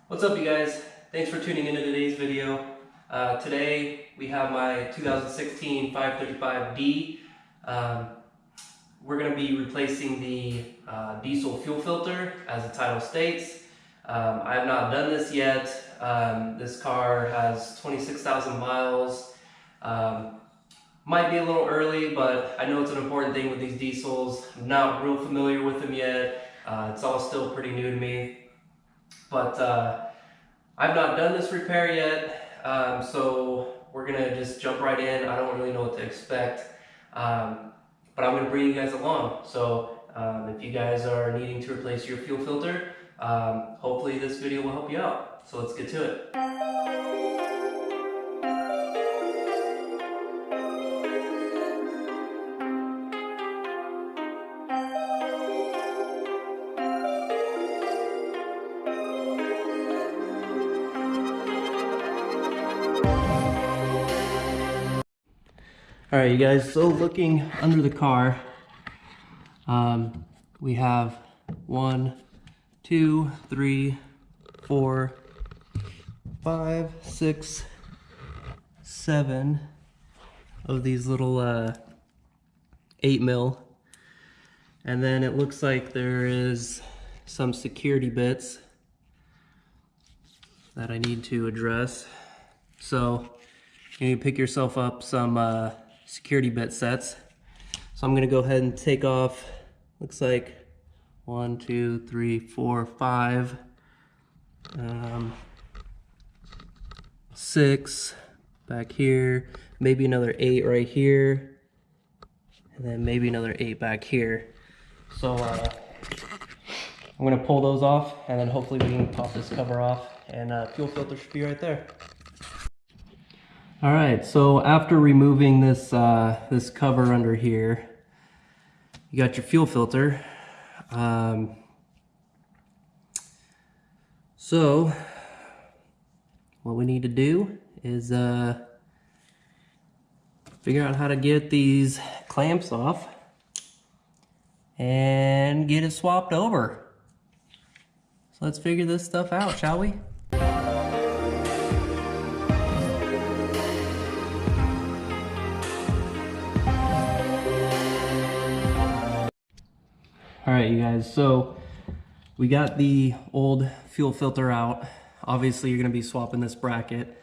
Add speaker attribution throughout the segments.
Speaker 1: What's up, you guys? Thanks for tuning into today's video. Today we have my 2016 535D. We're going to be replacing the diesel fuel filter, as the title states. I have not done this yet. This car has 26,000 miles. Might be a little early, but I know it's an important thing with these diesels. I'm not real familiar with them yet. It's all still pretty new to me. But I've not done this repair yet, so we're gonna just jump right in. I don't really know what to expect, but I'm gonna bring you guys along. So if you guys are needing to replace your fuel filter, hopefully this video will help you out. So let's get to it. All right, you guys, so looking under the car, we have 1, 2, 3, 4, 5, 6, 7 of these little 8 mil. And then it looks like there is some security bits that I need to address. So you need to pick yourself up some security bit sets. So I'm gonna go ahead and take off, looks like 1, 2, 3, 4, 5, 6 back here, maybe another 8 right here, and then maybe another 8 back here. So I'm gonna pull those off, and then hopefully we can pop this cover off, and fuel filter should be right there. All right, so after removing this this cover under here, you got your fuel filter. So what we need to do is figure out how to get these clamps off and get it swapped over. So let's figure this stuff out, shall we? All right, you guys, so we got the old fuel filter out. Obviously, you're gonna be swapping this bracket.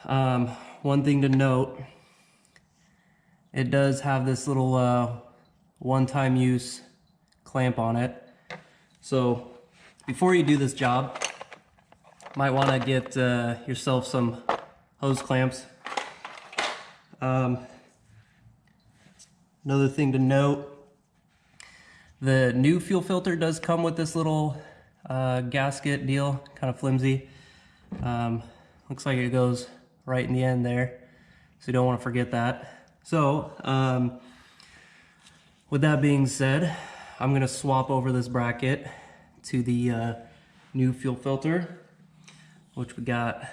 Speaker 1: One thing to note, it does have this little one-time use clamp on it. So before you do this job, you might wanna get yourself some hose clamps. Another thing to note, the new fuel filter does come with this little gasket deal, kind of flimsy. Looks like it goes right in the end there, so you don't want to forget that. So with that being said, I'm going to swap over this bracket to the new fuel filter, which we got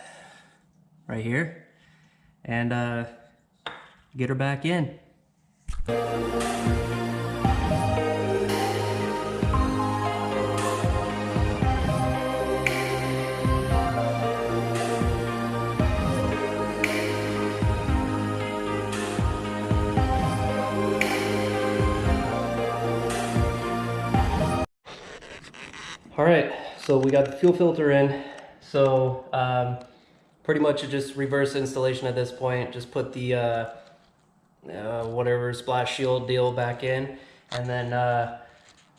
Speaker 1: right here, and get her back in. All right, so we got the fuel filter in. So pretty much just reverse installation at this point. Just put the whatever splash shield deal back in, and then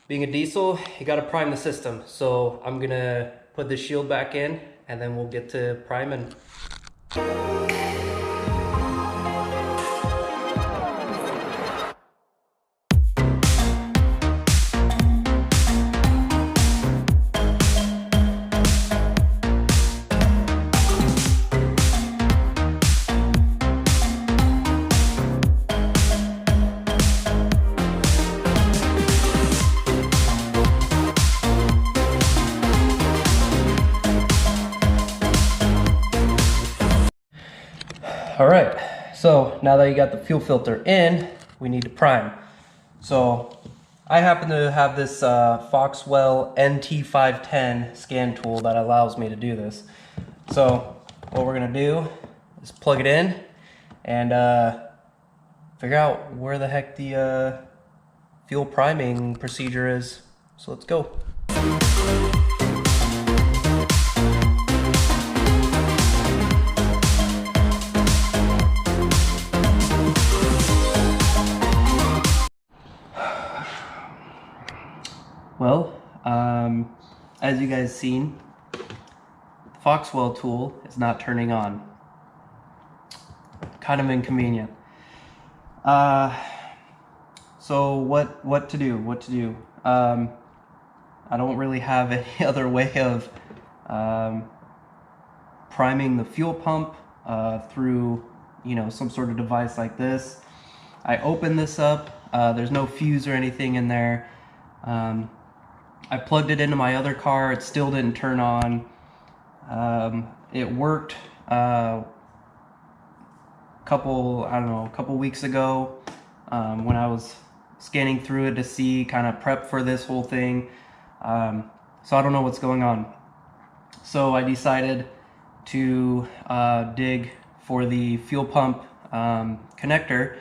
Speaker 1: being a diesel, you got to prime the system. So I'm gonna put the shield back in, and then we'll get to priming. All right, so now that you got the fuel filter in, we need to prime. So I happen to have this Foxwell NT510 scan tool that allows me to do this. So what we're gonna do is plug it in and figure out where the heck the fuel priming procedure is. So let's go. Well, as you guys seen, the Foxwell tool is not turning on. Kind of inconvenient. So what to do? I don't really have any other way of priming the fuel pump through, you know, some sort of device like this. I opened this up. There's no fuse or anything in there. I plugged it into my other car. It still didn't turn on. It worked a couple weeks ago when I was scanning through it to see, kind of prep for this whole thing. So I don't know what's going on. So I decided to dig for the fuel pump connector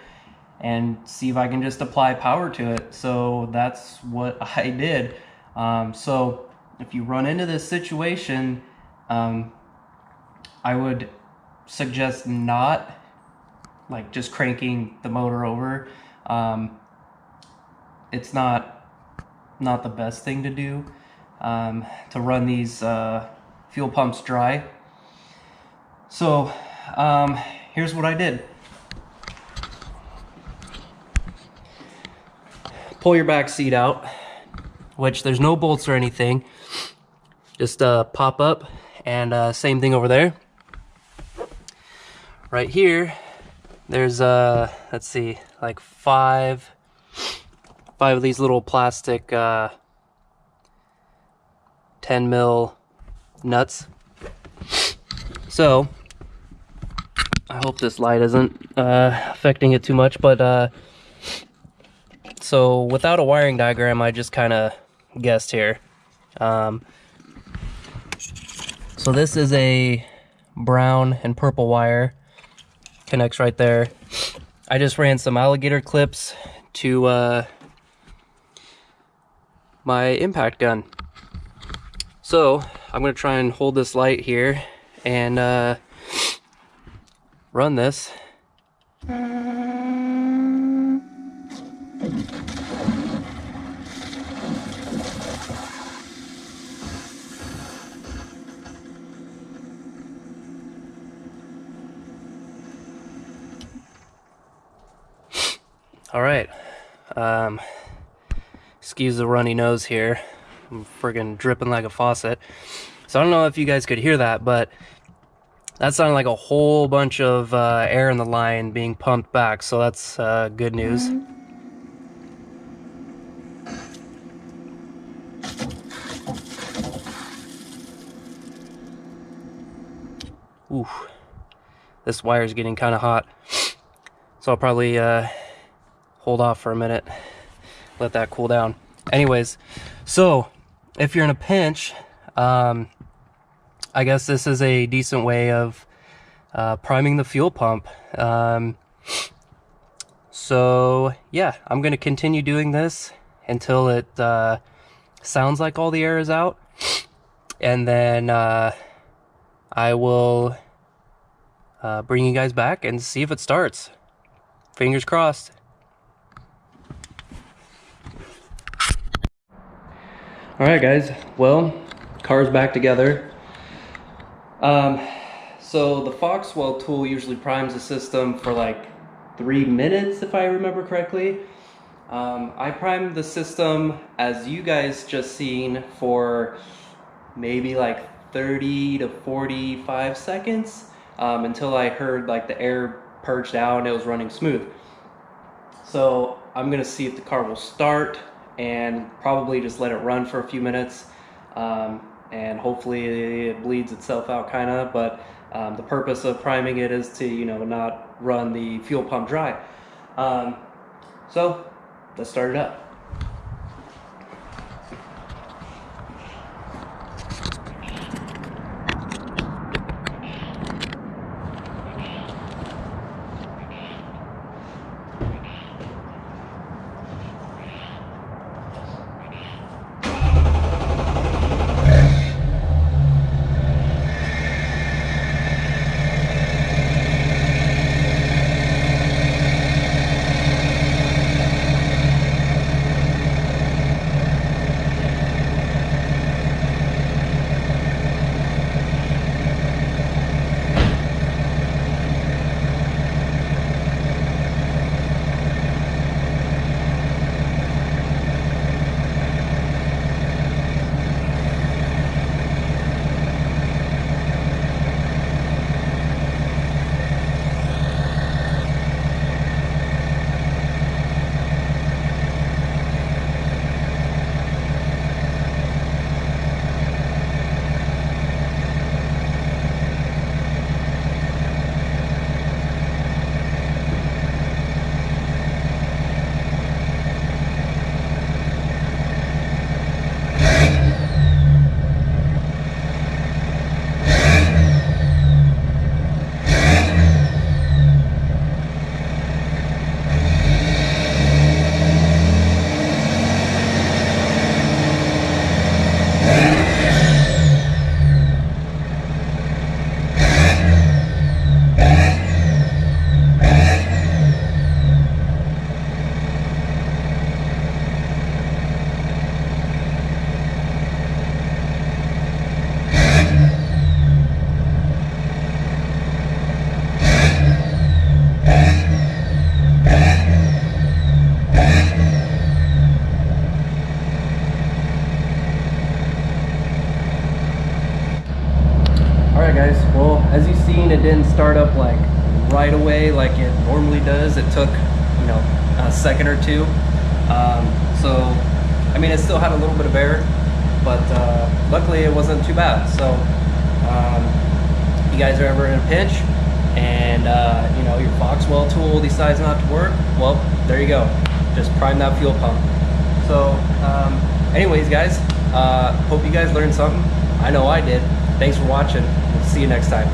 Speaker 1: and see if I can just apply power to it. So that's what I did. So if you run into this situation, I would suggest not like just cranking the motor over. It's not the best thing to do to run these fuel pumps dry. So here's what I did. Pull your back seat out, which there's no bolts or anything. Just pop up, and same thing over there. Right here, there's let's see, like five of these little plastic 10 mil nuts. So I hope this light isn't affecting it too much, but so without a wiring diagram, I just kind of guessed here. So this is a brown and purple wire, connects right there. I just ran some alligator clips to my impact gun. So I'm gonna try and hold this light here and run this. All right, excuse the runny nose here. I'm friggin' dripping like a faucet. So I don't know if you guys could hear that, but that sounded like a whole bunch of air in the line being pumped back, so that's good news. Ooh, this wire's getting kind of hot, so I'll probably hold off for a minute, let that cool down. Anyways, so if you're in a pinch, I guess this is a decent way of priming the fuel pump. So yeah, I'm gonna continue doing this until it sounds like all the air is out, and then I will bring you guys back and see if it starts. Fingers crossed. Alright guys, well, car's back together. So the Foxwell tool usually primes the system for like 3 minutes, if I remember correctly. I primed the system, as you guys just seen, for maybe like 30 to 45 seconds until I heard like the air purged out and it was running smooth. So I'm gonna see if the car will start and probably just let it run for a few minutes, and hopefully it bleeds itself out kind of, but the purpose of priming it is to, you know, not run the fuel pump dry. So let's start it up. Alright guys, well as you've seen, it didn't start up like right away like it normally does. It took, you know, a second or two. So I mean, it still had a little bit of air, but luckily it wasn't too bad. So if you guys are ever in a pinch and you know, your Foxwell tool decides not to work, well, there you go, just prime that fuel pump. So anyways guys, hope you guys learned something. I know I did. Thanks for watching. We'll see you next time.